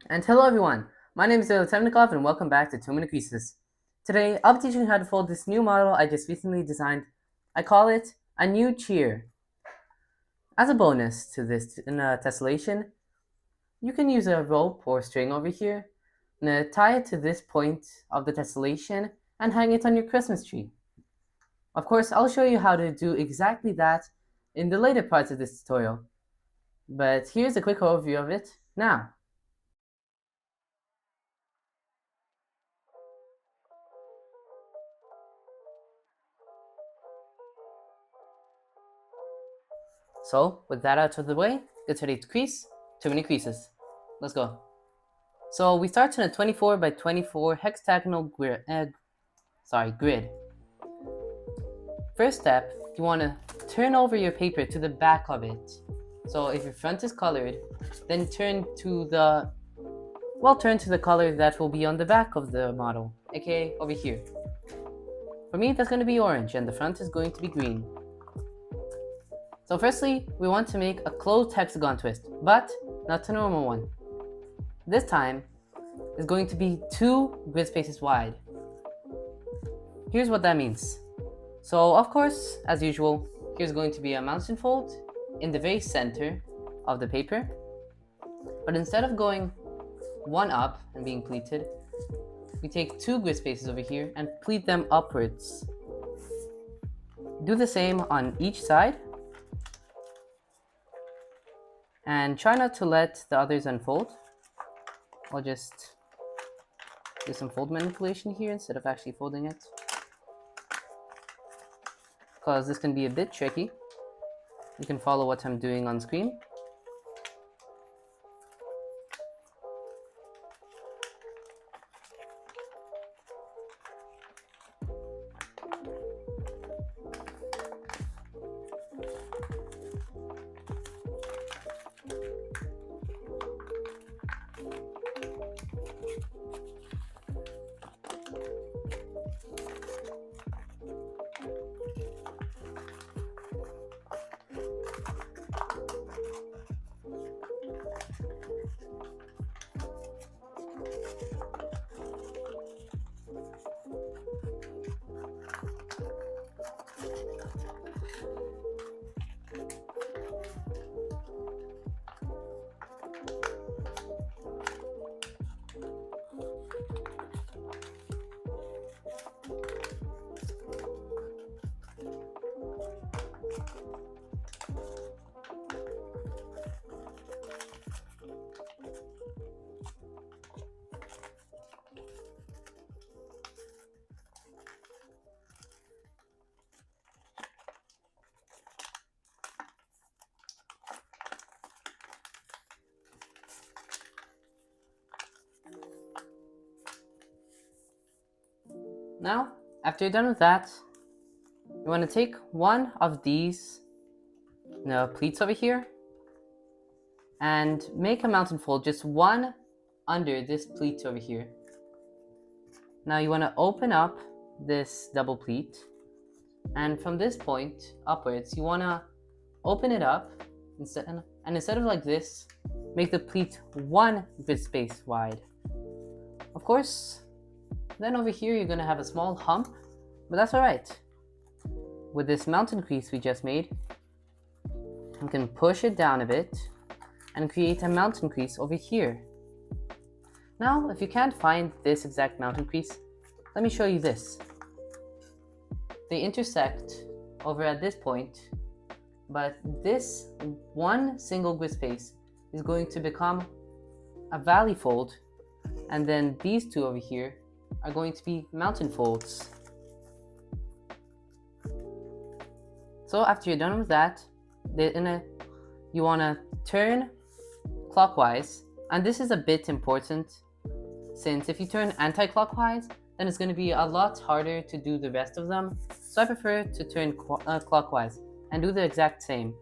And hello everyone, my name is Temnikov and welcome back to Too Many Creases. Today, I'll be teaching you how to fold this new model I just recently designed. I call it a new cheer. As a bonus to this tessellation, you can use a rope or string over here and tie it to this point of the tessellation and hang it on your Christmas tree. Of course, I'll show you how to do exactly that in the later parts of this tutorial, but here's a quick overview of it now. So, with that out of the way, get ready to crease. Too many creases. Let's go. So we start in a 24 by 24 hexagonal grid. First step, you want to turn over your paper to the back of it. So if your front is colored, then turn to the color that will be on the back of the model, aka over here. For me, that's going to be orange, and the front is going to be green. So firstly, we want to make a closed hexagon twist, but not a normal one. This time is going to be 2 grid spaces wide. Here's what that means. So of course, as usual, here's going to be a mountain fold in the very center of the paper. But instead of going one up and being pleated, we take 2 grid spaces over here and pleat them upwards. Do the same on each side. And try not to let the others unfold. I'll just do some fold manipulation here instead of actually folding it, because this can be a bit tricky. You can follow what I'm doing on screen. Now, after you're done with that, you want to take one of these pleats over here and make a mountain fold, just one under this pleat over here. Now you want to open up this double pleat, and from this point upwards, you want to open it up instead of like this, make the pleat 1 grid space wide. Of course, then over here you're going to have a small hump, but that's alright. With this mountain crease we just made, you can push it down a bit and create a mountain crease over here. Now, if you can't find this exact mountain crease, let me show you this. They intersect over at this point, but this one single grid space is going to become a valley fold, and then these two over here are going to be mountain folds. So after you're done with that, you want to turn clockwise, and this is a bit important, since if you turn anti-clockwise, then it's going to be a lot harder to do the rest of them. So I prefer to turn clockwise and do the exact same.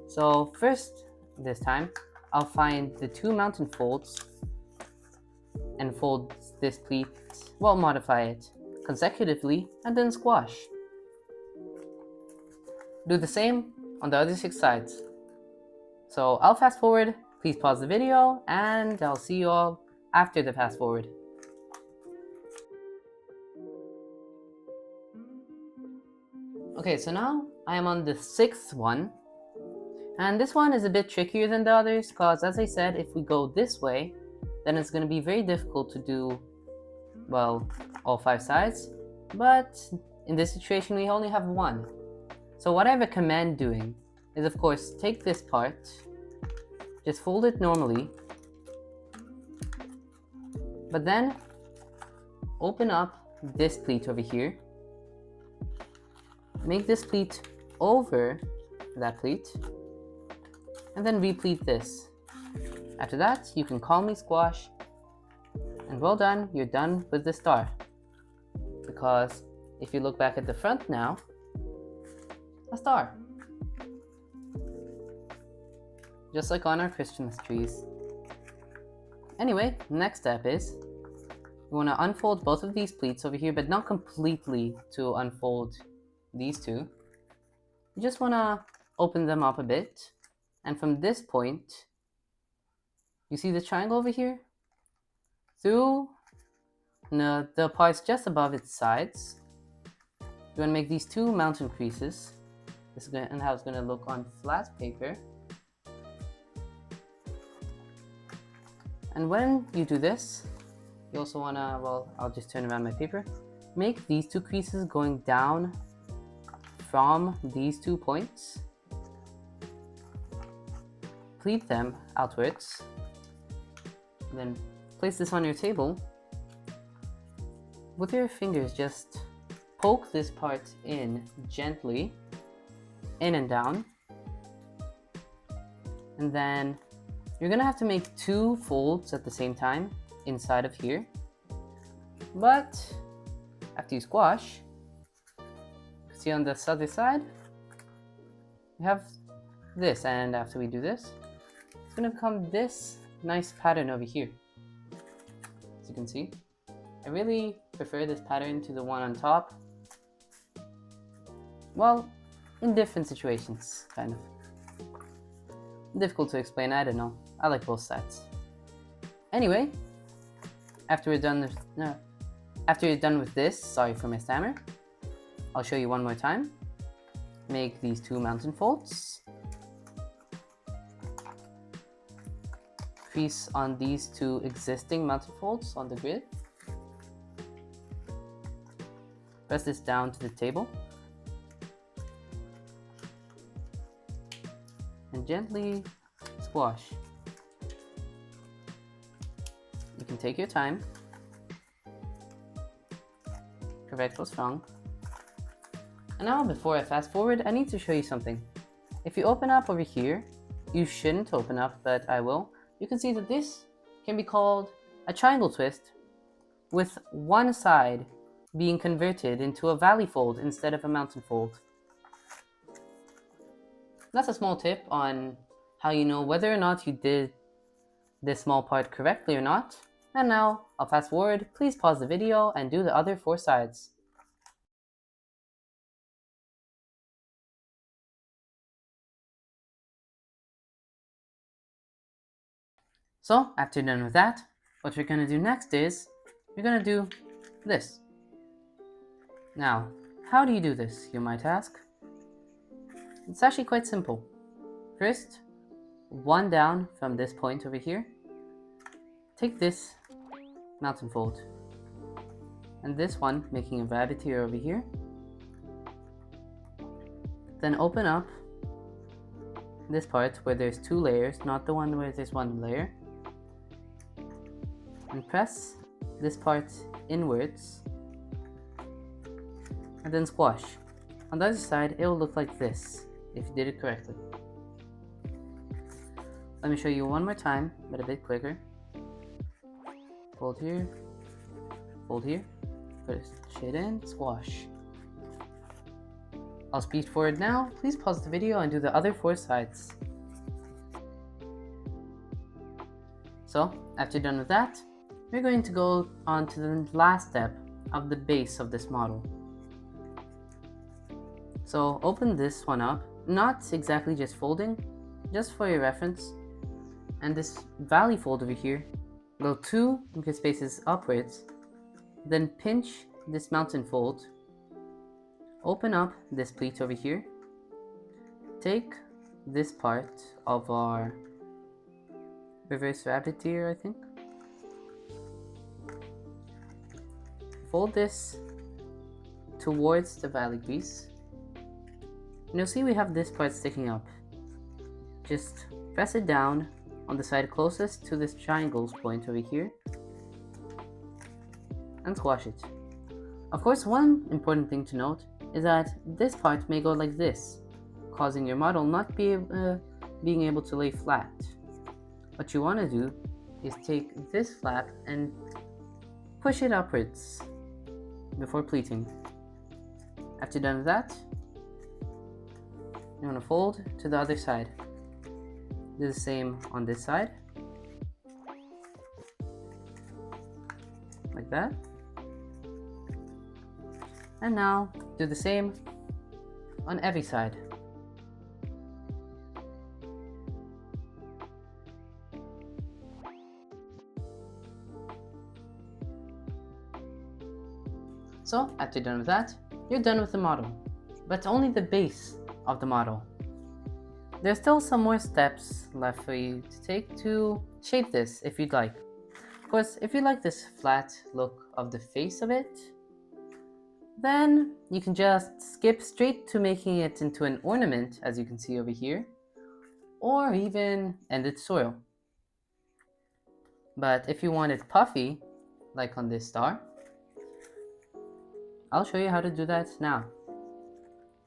So first, this time, I'll find the 2 mountain folds and fold this pleat, modify it consecutively, and then squash. Do the same on the other 6 sides. So I'll fast forward, please pause the video, and I'll see you all after the fast forward. Okay, so now I am on the 6th one, and this one is a bit trickier than the others because, as I said, if we go this way, then it's going to be very difficult to do, well, all 5 sides, but in this situation we only have one. So what I recommend doing is, of course, take this part, just fold it normally, but then open up this pleat over here, make this pleat over that pleat, and then repleat this. After that, you can calmly squash, and well done, you're done with the star. Because if you look back at the front now, a star. Just like on our Christmas trees. Anyway, next step is, you want to unfold both of these pleats over here, but not completely to unfold these two. You just want to open them up a bit, and from this point, you see the triangle over here? Through the parts just above its sides, you want to make these 2 mountain creases. This is how it's going to look on flat paper. And when you do this, you also want to, well, I'll just turn around my paper, make these 2 creases going down from these 2 points, pleat them outwards, and then place this on your table. With your fingers, just poke this part in gently, in and down, and then you're gonna have to make 2 folds at the same time inside of here, but after you squash, see on this other side, we have this, and after we do this, it's gonna become this nice pattern over here. As you can see, I really prefer this pattern to the one on top. Well, in different situations, kind of. Difficult to explain, I don't know. I like both sides. Anyway, after you're done with this, sorry for my stammer, I'll show you one more time. Make these 2 mountain folds. Crease on these 2 existing mountain folds on the grid. Press this down to the table. And gently squash. You can take your time. Correct what's wrong. And now, before I fast forward, I need to show you something. If you open up over here, you shouldn't open up, but I will. You can see that this can be called a triangle twist, with one side being converted into a valley fold instead of a mountain fold. That's a small tip on how you know whether or not you did this small part correctly or not. And now, I'll fast forward. Please pause the video and do the other 4 sides. So, after you're done with that, what you're going to do next is, you're going to do this. Now, how do you do this, you might ask? It's actually quite simple. First, 1 down from this point over here. Take this mountain fold, and this one, making a rabbit ear over here. Then open up this part where there's 2 layers, not the one where there's 1 layer. And press this part inwards, and then squash. On the other side, it will look like this, if you did it correctly. Let me show you one more time, but a bit quicker. Fold here, put it straight in, squash. I'll speed forward now. Please pause the video and do the other 4 sides. So, after you're done with that, we're going to go on to the last step of the base of this model. So open this one up, not exactly just folding, just for your reference. And this valley fold over here, go 2 grid spaces upwards, then pinch this mountain fold, open up this pleat over here, take this part of our reverse rabbit ear, I think, fold this towards the valley grease, and you'll see we have this part sticking up. Just press it down on the side closest to this triangle's point over here and squash it. Of course, one important thing to note is that this part may go like this, causing your model not being able to lay flat. What you want to do is take this flap and push it upwards before pleating. After you're done with that, you want to fold to the other side. Do the same on this side, like that. And now do the same on every side. So after you're done with that, you're done with the model, but only the base of the model. There's still some more steps left for you to take to shape this if you'd like. Of course, if you like this flat look of the face of it, then you can just skip straight to making it into an ornament, as you can see over here, or even end the tutorial. But if you want it puffy, like on this star, I'll show you how to do that now.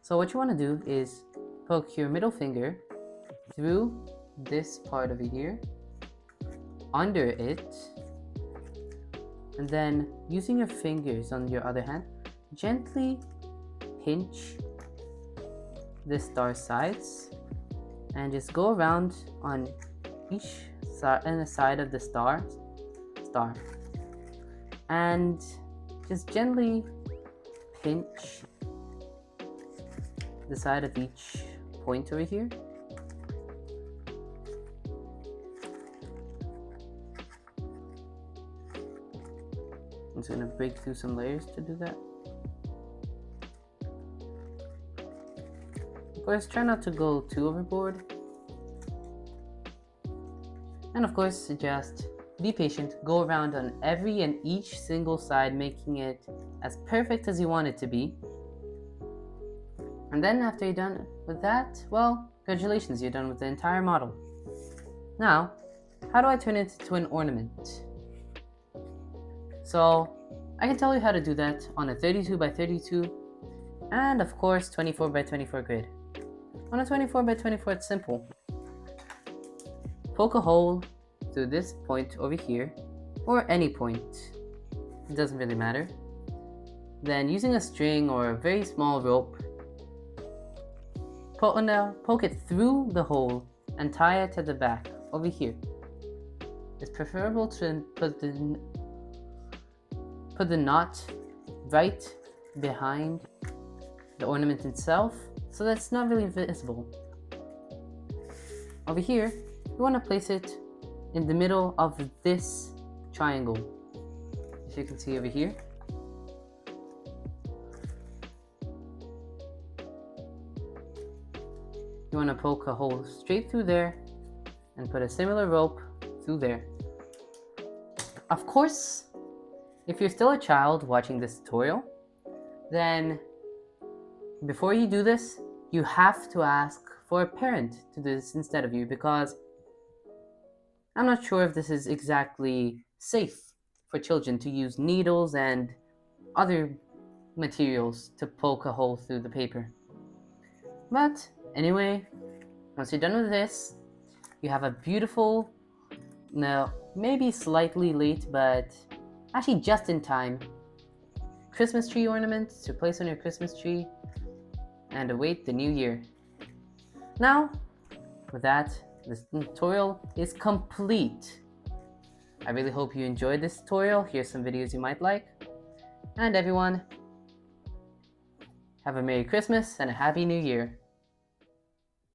So what you want to do is poke your middle finger through this part over here, under it, and then using your fingers on your other hand, gently pinch the star sides and just go around on each side of the star, and just gently pinch the side of each point over here. I'm just going to break through some layers to do that. Of course, try not to go too overboard. And of course, just be patient, go around on every and each single side, making it as perfect as you want it to be. And then after you're done with that, well, congratulations, you're done with the entire model. Now, how do I turn it into an ornament? So, I can tell you how to do that on a 32 by 32 and of course 24 by 24 grid. On a 24 by 24, it's simple. Poke a hole through this point over here, or any point, it doesn't really matter. Then using a string or a very small rope, poke it through the hole and tie it to the back over here. It's preferable to put the knot right behind the ornament itself so that it's not really visible. Over here, you want to place it in the middle of this triangle, if you can see over here. You want to poke a hole straight through there and put a similar rope through there. Of course, if you're still a child watching this tutorial, then before you do this, you have to ask for a parent to do this instead of you, because I'm not sure if this is exactly safe for children to use needles and other materials to poke a hole through the paper. But anyway, once you're done with this, you have a beautiful, no, maybe slightly late, but actually just in time, Christmas tree ornament to place on your Christmas tree and await the new year. Now, with that, this tutorial is complete. I really hope you enjoyed this tutorial. Here's some videos you might like. And everyone, have a Merry Christmas and a Happy New Year.